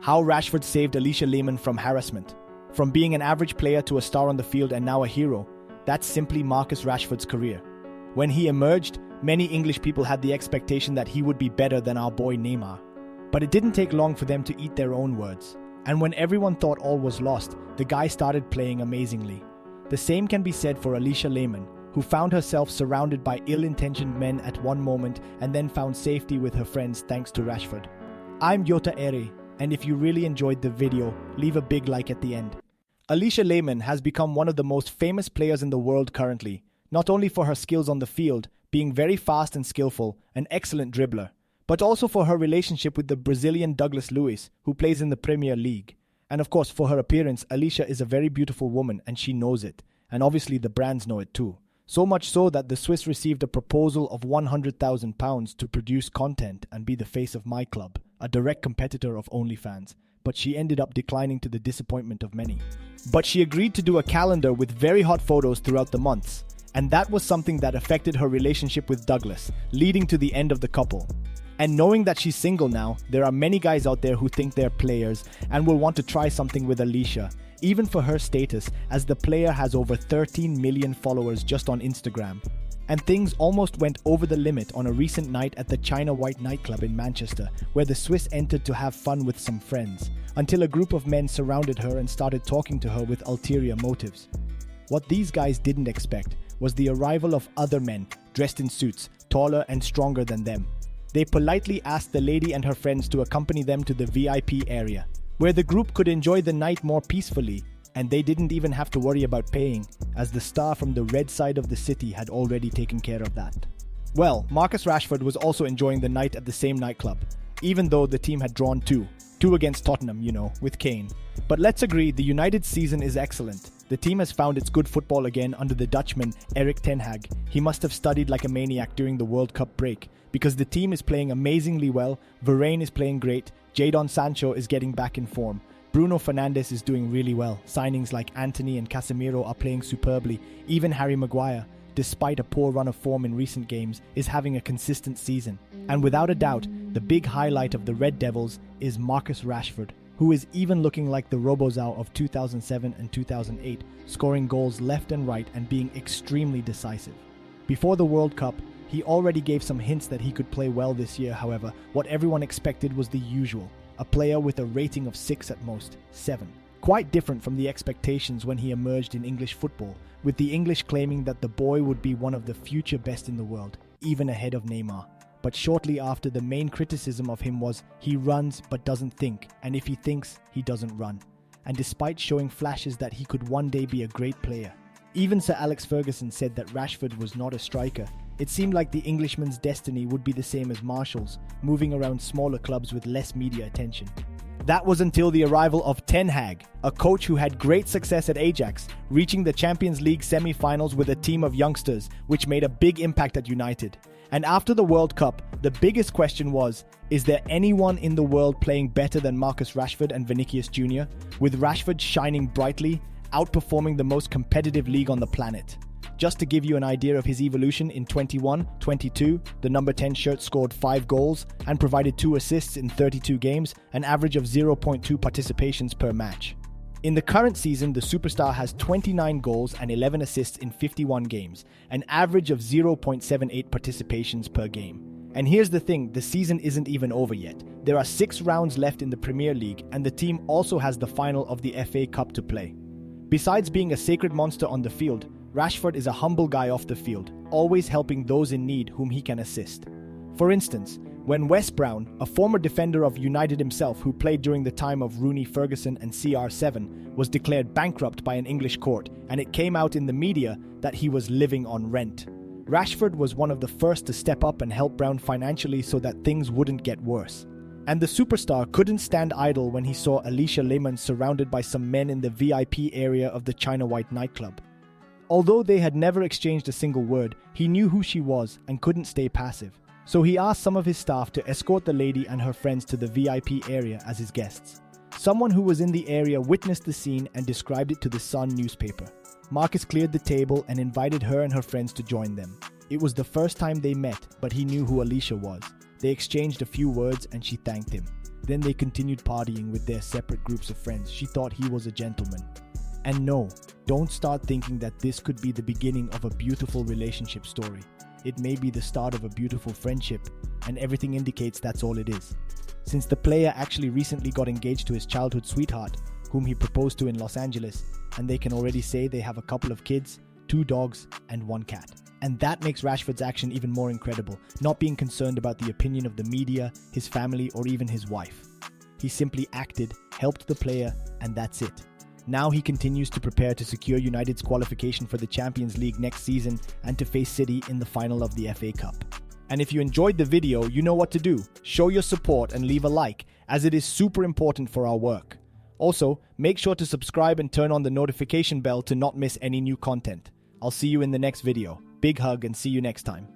How Rashford saved Alisha Lehmann from harassment. From being an average player to a star on the field and now a hero, that's simply Marcus Rashford's career. When he emerged, many English people had the expectation that he would be better than our boy Neymar. But it didn't take long for them to eat their own words. And when everyone thought all was lost, the guy started playing amazingly. The same can be said for Alisha Lehmann, who found herself surrounded by ill-intentioned men at one moment and then found safety with her friends thanks to Rashford. I'm Yota Ere, and if you really enjoyed the video, leave a big like at the end. Alisha Lehmann has become one of the most famous players in the world currently, not only for her skills on the field, being very fast and skillful, an excellent dribbler, but also for her relationship with the Brazilian Douglas Luiz, who plays in the Premier League. And of course, for her appearance, Alisha is a very beautiful woman and she knows it, and obviously the brands know it too. So much so that the Swiss received a proposal of £100,000 to produce content and be the face of My Club, a direct competitor of OnlyFans, but she ended up declining to the disappointment of many. But she agreed to do a calendar with very hot photos throughout the months, and that was something that affected her relationship with Douglas, leading to the end of the couple. And knowing that she's single now, there are many guys out there who think they're players and will want to try something with Alisha, even for her status, as the player has over 13 million followers just on Instagram. And things almost went over the limit on a recent night at the China White nightclub in Manchester, where the Swiss entered to have fun with some friends, until a group of men surrounded her and started talking to her with ulterior motives. What these guys didn't expect was the arrival of other men, dressed in suits, taller and stronger than them. They politely asked the lady and her friends to accompany them to the VIP area, where the group could enjoy the night more peacefully, and they didn't even have to worry about paying, as the star from the red side of the city had already taken care of that. Well, Marcus Rashford was also enjoying the night at the same nightclub, even though the team had drawn two against Tottenham, with Kane. But let's agree, the United season is excellent. The team has found its good football again under the Dutchman, Erik ten Hag. He must have studied like a maniac during the World Cup break, because the team is playing amazingly well, Varane is playing great, Jadon Sancho is getting back in form, Bruno Fernandes is doing really well, signings like Antony and Casemiro are playing superbly, even Harry Maguire, despite a poor run of form in recent games, is having a consistent season. And without a doubt, the big highlight of the Red Devils is Marcus Rashford, who is even looking like the Robozao of 2007 and 2008, scoring goals left and right and being extremely decisive. Before the World Cup, he already gave some hints that he could play well this year. However, what everyone expected was the usual, a player with a rating of 6 at most, 7. Quite different from the expectations when he emerged in English football, with the English claiming that the boy would be one of the future best in the world, even ahead of Neymar. But shortly after, the main criticism of him was he runs but doesn't think, and if he thinks, he doesn't run. And despite showing flashes that he could one day be a great player, even Sir Alex Ferguson said that Rashford was not a striker. It seemed like the Englishman's destiny would be the same as Martial's, moving around smaller clubs with less media attention. That was until the arrival of Ten Hag, a coach who had great success at Ajax, reaching the Champions League semi-finals with a team of youngsters, which made a big impact at United. And after the World Cup, the biggest question was, is there anyone in the world playing better than Marcus Rashford and Vinicius Jr., with Rashford shining brightly, outperforming the most competitive league on the planet? Just to give you an idea of his evolution, in 21-22, the number 10 shirt scored 5 goals and provided 2 assists in 32 games, an average of 0.2 participations per match. In the current season, the superstar has 29 goals and 11 assists in 51 games, an average of 0.78 participations per game. And here's the thing, the season isn't even over yet. There are 6 rounds left in the Premier League, and the team also has the final of the FA Cup to play. Besides being a sacred monster on the field, Rashford is a humble guy off the field, always helping those in need whom he can assist. For instance, when Wes Brown, a former defender of United himself who played during the time of Rooney, Ferguson and CR7, was declared bankrupt by an English court, and it came out in the media that he was living on rent. Rashford was one of the first to step up and help Brown financially so that things wouldn't get worse. And the superstar couldn't stand idle when he saw Alisha Lehmann surrounded by some men in the VIP area of the China White nightclub. Although they had never exchanged a single word, he knew who she was and couldn't stay passive. So he asked some of his staff to escort the lady and her friends to the VIP area as his guests. Someone who was in the area witnessed the scene and described it to the Sun newspaper. Marcus cleared the table and invited her and her friends to join them. It was the first time they met, but he knew who Alisha was. They exchanged a few words and she thanked him. Then they continued partying with their separate groups of friends. She thought he was a gentleman. And no, don't start thinking that this could be the beginning of a beautiful relationship story. It may be the start of a beautiful friendship, and everything indicates that's all it is. Since the player actually recently got engaged to his childhood sweetheart, whom he proposed to in Los Angeles, and they can already say they have a couple of kids, 2 dogs, and 1 cat. And that makes Rashford's action even more incredible, not being concerned about the opinion of the media, his family, or even his wife. He simply acted, helped the player, and that's it. Now he continues to prepare to secure United's qualification for the Champions League next season and to face City in the final of the FA Cup. And if you enjoyed the video, you know what to do. Show your support and leave a like, as it is super important for our work. Also, make sure to subscribe and turn on the notification bell to not miss any new content. I'll see you in the next video. Big hug and see you next time.